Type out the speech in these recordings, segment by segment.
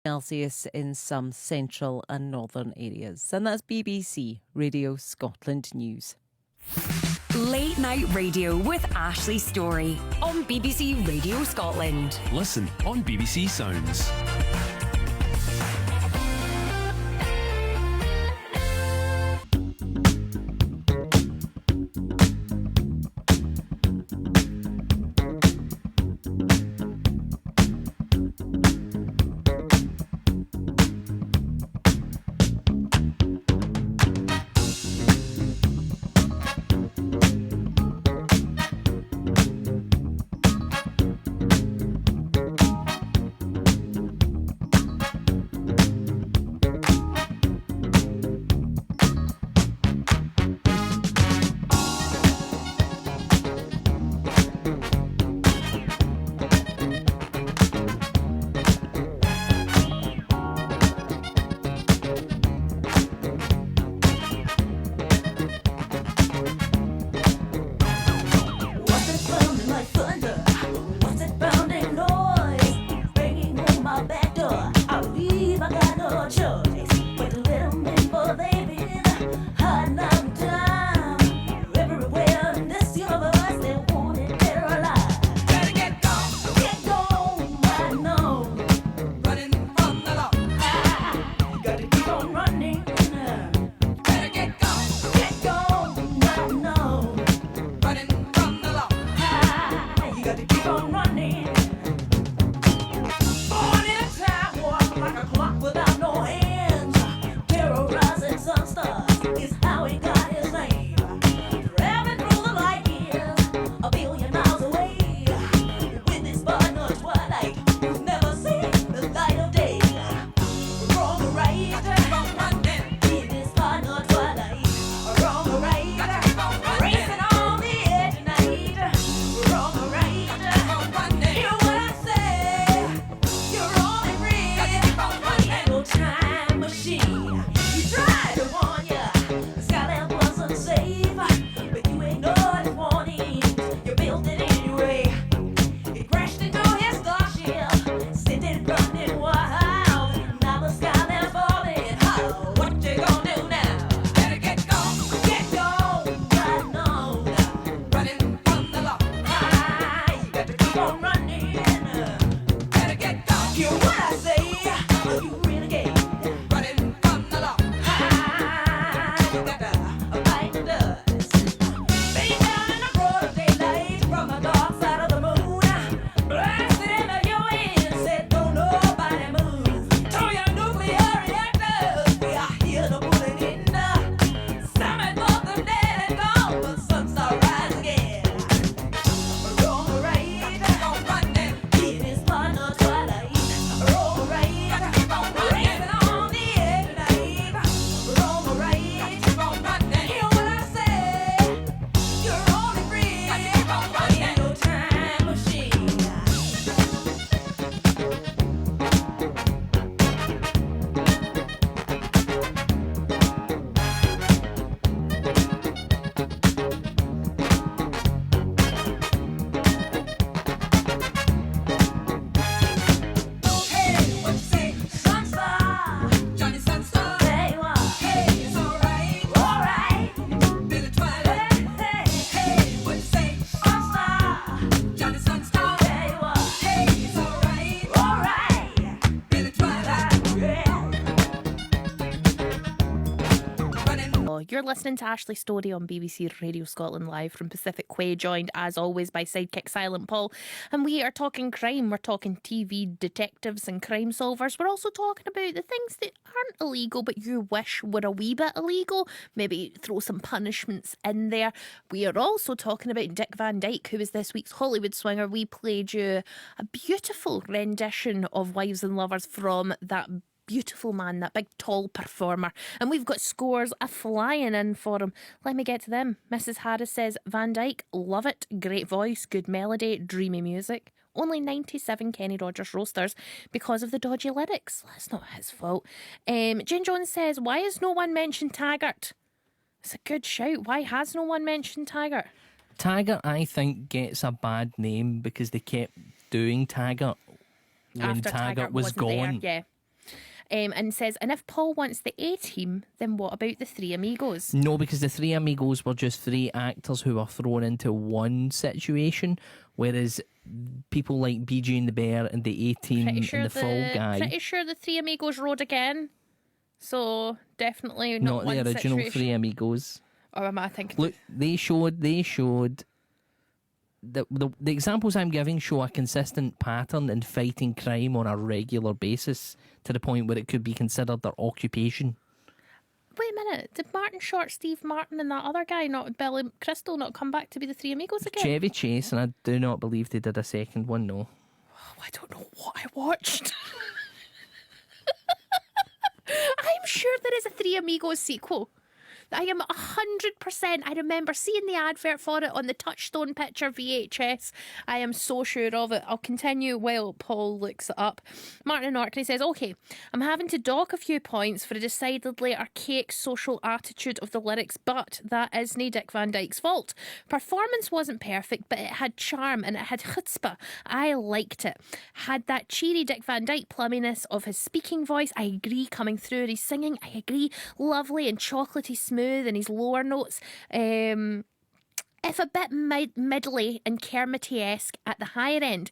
Celsius in some central and northern areas. And that's BBC Radio Scotland News. Late Night Radio with Ashley Storrie on BBC Radio Scotland. Listen on BBC Sounds. You're listening to Ashley Storrie on BBC Radio Scotland Live from Pacific Way, joined as always by sidekick Silent Paul. And we are talking crime. We're talking TV detectives and crime solvers. We're also talking about the things that aren't illegal but you wish were a wee bit illegal. Maybe throw some punishments in there. We are also talking about Dick Van Dyke, who is this week's Hollywood Swinger. We played you a beautiful rendition of Wives and Lovers from that beautiful man, that big tall performer. And we've got scores a-flying in for him. Let me get to them. Mrs. Harris says, Van Dyke, love it. Great voice, good melody, dreamy music. Only 97 Kenny Rogers roasters because of the dodgy lyrics. That's not his fault. Jane Jones says, why has no one mentioned Taggart? It's a good shout. Why has no one mentioned Taggart? Taggart, I think, gets a bad name because they kept doing Taggart when After Taggart was wasn't there, gone. yeah. and says, and if Paul wants the A team, then what about the Three Amigos? No, because the Three Amigos were just three actors who were thrown into one situation, whereas people like BG and the Bear and the A-Team and the Fall Guy... Pretty sure the Three Amigos rode again. So definitely not one the original situation. Three Amigos. Or am I thinking? Look, they showed the examples I'm giving show a consistent pattern in fighting crime on a regular basis to the point where it could be considered their occupation. Wait a minute. Did Martin Short, Steve Martin, and that other guy, not Billy Crystal, not come back to be the Three Amigos again? Chevy Chase, and I do not believe they did a second one, no. Oh, I don't know what I watched. I'm sure there is a Three Amigos sequel. I am 100%. I remember seeing the advert for it on the Touchstone Picture VHS. I am so sure of it. I'll continue while Paul looks it up. Martin Orkney says, okay, I'm having to dock a few points for a decidedly archaic social attitude of the lyrics, but that isn't Dick Van Dyke's fault. Performance wasn't perfect, but it had charm and it had chutzpah. I liked it. Had that cheery Dick Van Dyke plumminess of his speaking voice. I agree, coming through his singing. I agree, lovely and chocolatey smooth in his lower notes. If a bit middly and Kermity-esque at the higher end,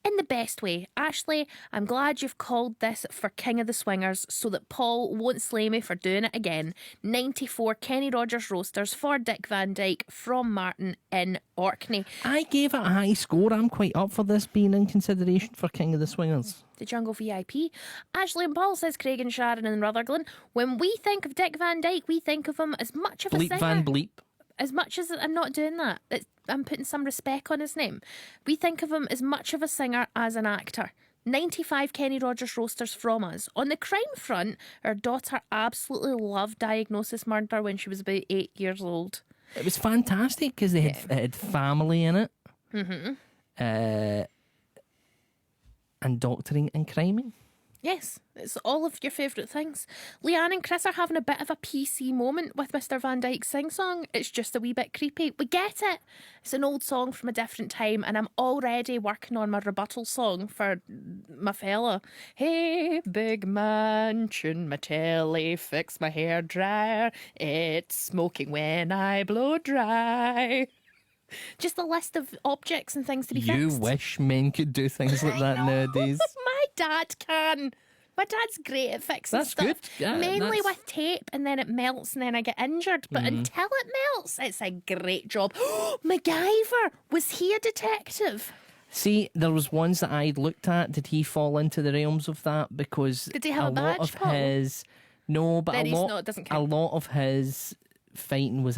in the best way. Ashley, I'm glad you've called this for King of the Swingers so that Paul won't slay me for doing it again. 94 Kenny Rogers roasters for Dick Van Dyke from Martin in Orkney. I gave it a high score. I'm quite up for this being in consideration for King of the Swingers. The Jungle VIP. Ashley and Paul says Craig and Sharon and Rutherglen. When we think of Dick Van Dyke, we think of him as much of a Bleep singer. Van Bleep. As much as I'm not doing that, I'm putting some respect on his name. We think of him as much of a singer as an actor. 95 Kenny Rogers roasters from us. On the crime front, our daughter absolutely loved Diagnosis Murder when she was about 8 years old. It was fantastic because it had family in it. Mm-hmm. And doctoring and criming. Yes, it's all of your favourite things. Leanne and Chris are having a bit of a PC moment with Mr. Van Dyke's sing-song. It's just a wee bit creepy. We get it. It's an old song from a different time, and I'm already working on my rebuttal song for my fella. Hey, big mansion, my telly, fix my hair dryer. It's smoking when I blow dry. Just a list of objects and things to be fixed. You wish men could do things like that nowadays. My dad can. My dad's great at fixing That's stuff. good. Yeah, mainly that's- with tape, and then it melts, and then I get injured. But until it melts, it's a great job. MacGyver, was he a detective? See, there was ones that I'd looked at. Did he fall into the realms of that? Because Did he have a lot badge, of Paul? his, no, but Then a he's lot, not- it doesn't a count. lot of his fighting was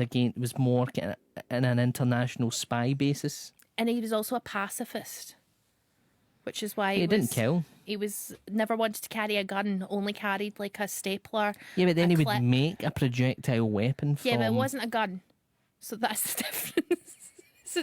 more kind of in an international spy basis. And he was also a pacifist, which is why He didn't kill. He was never wanted to carry a gun. Only carried like a stapler. Yeah, but then a he would clip. make a projectile weapon from... Yeah, but it wasn't a gun, so that's the difference.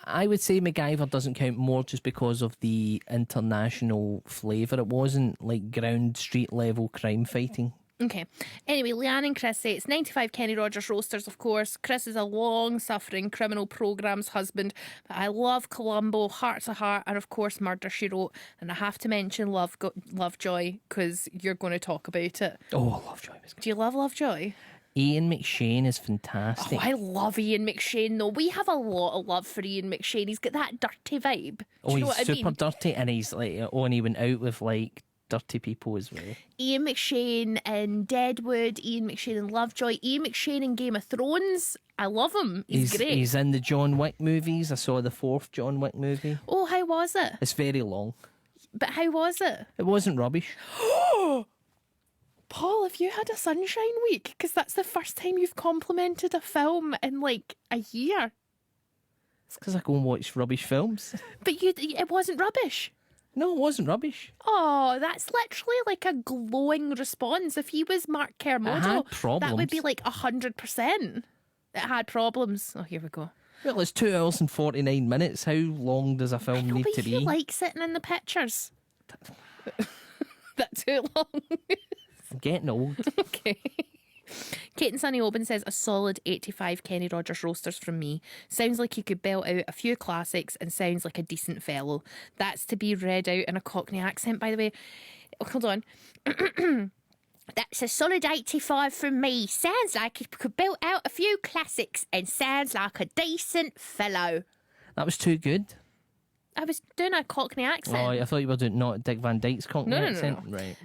I would say MacGyver doesn't count more just because of the international flavour. It wasn't like ground street level crime fighting. Okay. Anyway, Leanne and Chris say it's 95 Kenny Rogers roasters, of course. Chris is a long-suffering criminal program's husband. But I love Columbo, Heart to Heart, and of course Murder, She Wrote. And I have to mention Lovejoy because you're going to talk about it. Oh, Lovejoy was good. Do you love Lovejoy? Ian McShane is fantastic. Oh, I love Ian McShane, though. We have a lot of love for Ian McShane. He's got that dirty vibe. Do Oh, you know he's what I super mean? dirty, and he's like, oh, and he went out with like dirty people as well. Ian McShane in Deadwood, Ian McShane in Lovejoy, Ian McShane in Game of Thrones. I love him. He's great. He's in the John Wick movies. I saw the 4th John Wick movie. Oh, how was it? It's very long. But how was it? It wasn't rubbish. Paul, have you had a sunshine week? Because that's the first time you've complimented a film in like a year. It's because I go and watch rubbish films. But it wasn't rubbish. No, it wasn't rubbish. Oh, that's literally like a glowing response. If he was Mark Kermode, had that would be problems. like 100%. It had problems. Oh, here we go. Well, it's 2 hours and 49 minutes. How long does a film need But to you be? like sitting in the pictures. That too long. I'm getting old. Okay. Kate and Sunny Oban says a solid 85 Kenny Rogers roasters from me. Sounds like he could belt out a few classics and sounds like a decent fellow. That's to be read out in a Cockney accent, by the way. hold on. That's a solid 85 from me. Sounds like he could build out a few classics and sounds like a decent fellow. That was too good. I was doing a Cockney accent. Oh, I thought you were doing not Dick Van Dyke's Cockney No. accent. Right.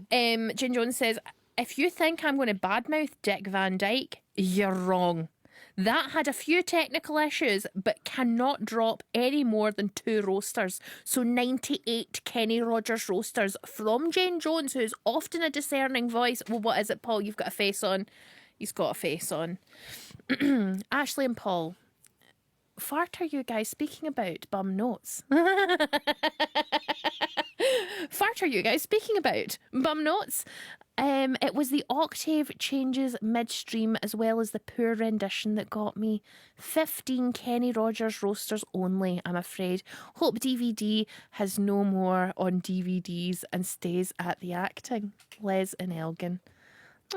Jen Jones says, if you think I'm going to badmouth Dick Van Dyke, you're wrong. That had a few technical issues, but cannot drop any more than 2 roasters. So 98 Kenny Rogers roasters from Jane Jones, who's often a discerning voice. Well, what is it, Paul? You've got a face on. He's got a face on. Ashley and Paul, fart are you guys speaking about? Bum notes. Fart are you guys speaking about? Bum notes. It was the octave changes midstream as well as the poor rendition that got me. 15 Kenny Rogers roasters only, I'm afraid. Hope DVD has no more on DVDs and stays at the acting. Les and Elgin.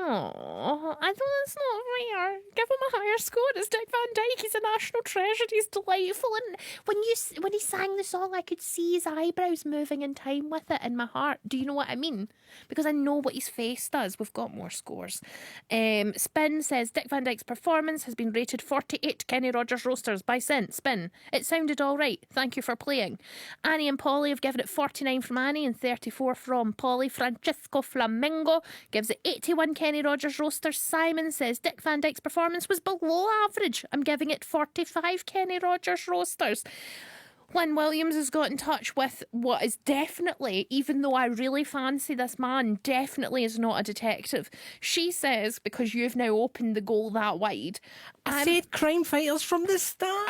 Oh, I thought that's not fair. Give him a higher score. It's Dick Van Dyke. He's a national treasure. He's delightful. And when he sang the song, I could see his eyebrows moving in time with it in my heart. Do you know what I mean? Because I know what his face does. We've got more scores. Spin says Dick Van Dyke's performance has been rated 48 Kenny Rogers roasters by Spin. It sounded all right. Thank you for playing. Annie and Polly have given it 49 from Annie and 34 from Polly. Francisco Flamingo gives it 81 Kenny Rogers roasters. Simon says Dick Van Dyke's performance was below average. I'm giving it 45 Kenny Rogers roasters. Lynn Williams has got in touch with what is definitely, even though I really fancy this man, definitely is not a detective. She says, because you've now opened the goal that wide, I said crime fighters from the start.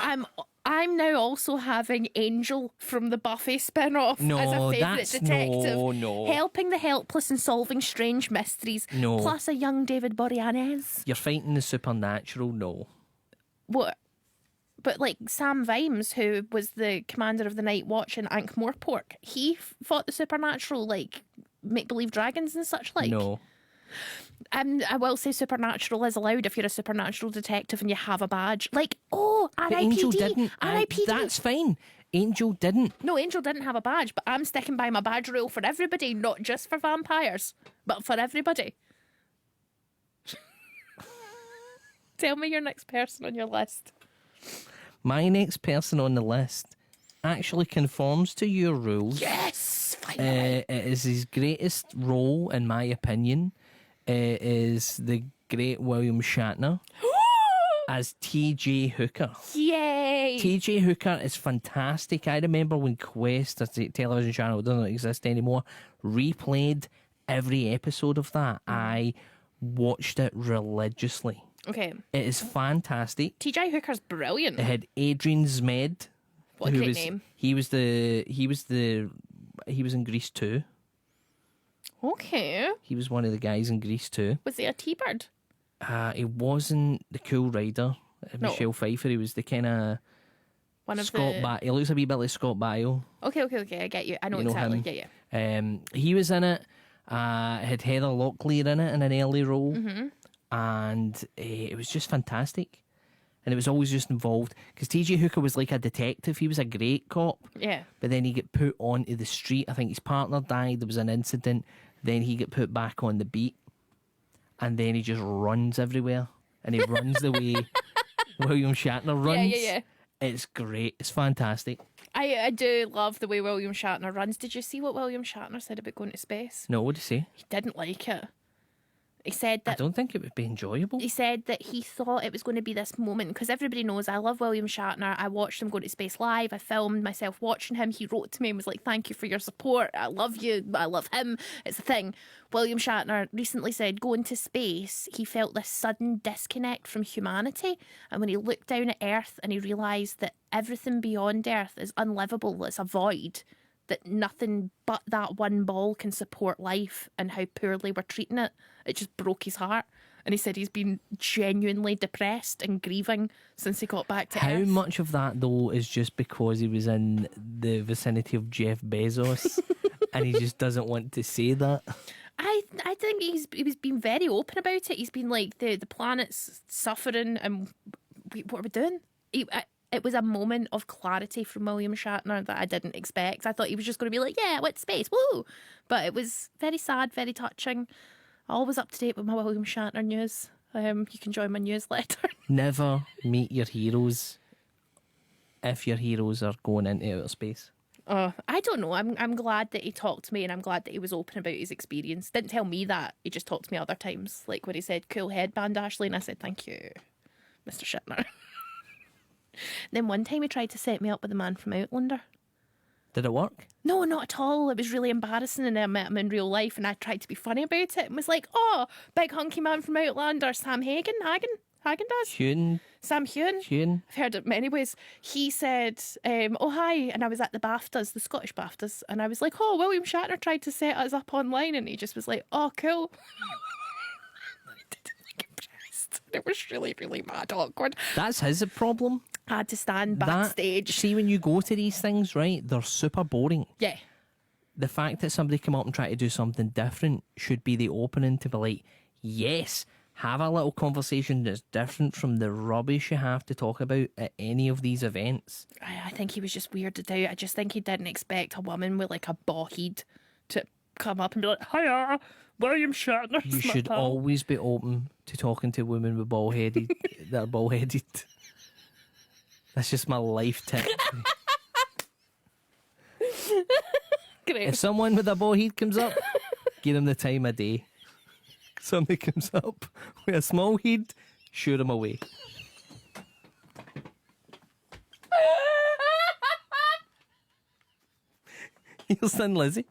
I'm now also having Angel from the Buffy spin-off No, as a favourite that's detective. no. Helping the helpless and solving strange mysteries. No. Plus a young David Boreanaz. You're fighting the supernatural, no. What? But like Sam Vimes, who was the commander of the Night Watch in Ankh-Morpork, he fought the supernatural, like make-believe dragons and such like. No. I will say supernatural is allowed if you're a supernatural detective and you have a badge. Like, oh, But RIPD. Angel didn't. RIPD. That's fine. Angel didn't. No, Angel didn't have a badge, but I'm sticking by my badge rule for everybody, not just for vampires, but for everybody. Tell me your next person on your list. My next person on the list actually conforms to your rules. Yes, finally. It is his greatest role, in my opinion. It is the great William Shatner as T.J. Hooker. Yay! T.J. Hooker is fantastic. I remember when Quest, as the television channel doesn't exist anymore, replayed every episode of that. I watched it religiously. Okay. It is fantastic. T.J. Hooker's brilliant. It had Adrian Zmed. What a who great was, name. He was in Grease 2. Okay. He was one of the guys in Grease 2. Was he a T-Bird? He wasn't the cool rider, No. Michelle Pfeiffer. He was the kind of One of Scott the... He looks a wee bit like Scott Baio. Okay, I get you. I know You know exactly. him. Yeah. He was in it. It had Heather Locklear in it in an early role. Mm-hmm. And it was just fantastic. And it was always just involved. Because T.J. Hooker was like a detective. He was a great cop. Yeah. But then he got put onto the street. I think his partner died. There was an incident. Then he got put back on the beat. And then he just runs everywhere. And he runs the way William Shatner runs. Yeah. It's great. It's fantastic. I do love the way William Shatner runs. Did you see what William Shatner said about going to space? No, what do you say? He didn't like it. He said I that don't think it would be enjoyable. he said that he thought it was going to be this moment because everybody knows I love William Shatner. I watched him go to space live. I filmed myself watching him. He wrote to me and was like, "Thank you for your support. I love you. I love him." It's a thing. William Shatner recently said going to space, he felt this sudden disconnect from humanity. And when he looked down at Earth and he realised that everything beyond Earth is unlivable, it's a void, that nothing but that one ball can support life and how poorly we're treating it, it just broke his heart. And he said he's been genuinely depressed and grieving since he got back to How Earth. much of that, though, is just because he was in the vicinity of Jeff Bezos and he just doesn't want to say that? I think he's been very open about it. He's been like, the planet's suffering and what are we doing? it was a moment of clarity from William Shatner that I didn't expect. I thought he was just going to be like, yeah, I went to space, woo! But it was very sad, very touching. Always up to date with my William Shatner news. You can join my newsletter. Never meet your heroes if your heroes are going into outer space. I don't know. I'm glad that he talked to me, and I'm glad that he was open about his experience. Didn't tell me that. He just talked to me other times, like when he said, cool headband, Ashley, and I said, thank you, Mr. Shatner. Then one time he tried to set me up with the man from Outlander. Did it work? No, not at all. It was really embarrassing, and I met him in real life, and I tried to be funny about it and was like, oh, big hunky man from Outlander, Sam Hagen-Dazs? Sam Hewn. I've heard it many ways. He said, oh, hi. And I was at the BAFTAs, the Scottish BAFTAs. And I was like, oh, William Shatner tried to set us up online. And he just was like, oh, cool. I didn't look impressed. It was really, really mad awkward. That's his problem. I had to stand backstage. See, when you go to these things, right, they're super boring. Yeah. The fact that somebody come up and try to do something different should be the opening to be like, yes, have a little conversation that's different from the rubbish you have to talk about at any of these events. I think he was just weirded out. I just think he didn't expect a woman with like a bald to come up and be like, hiya, William Shatner. You should always be open to talking to women with bald-headed that are bald-headed. That's just my life tip. Great. If someone with a bald head comes up, give them the time of day. Somebody comes up with a small head, shoot him away. Here's Thin Lizzy.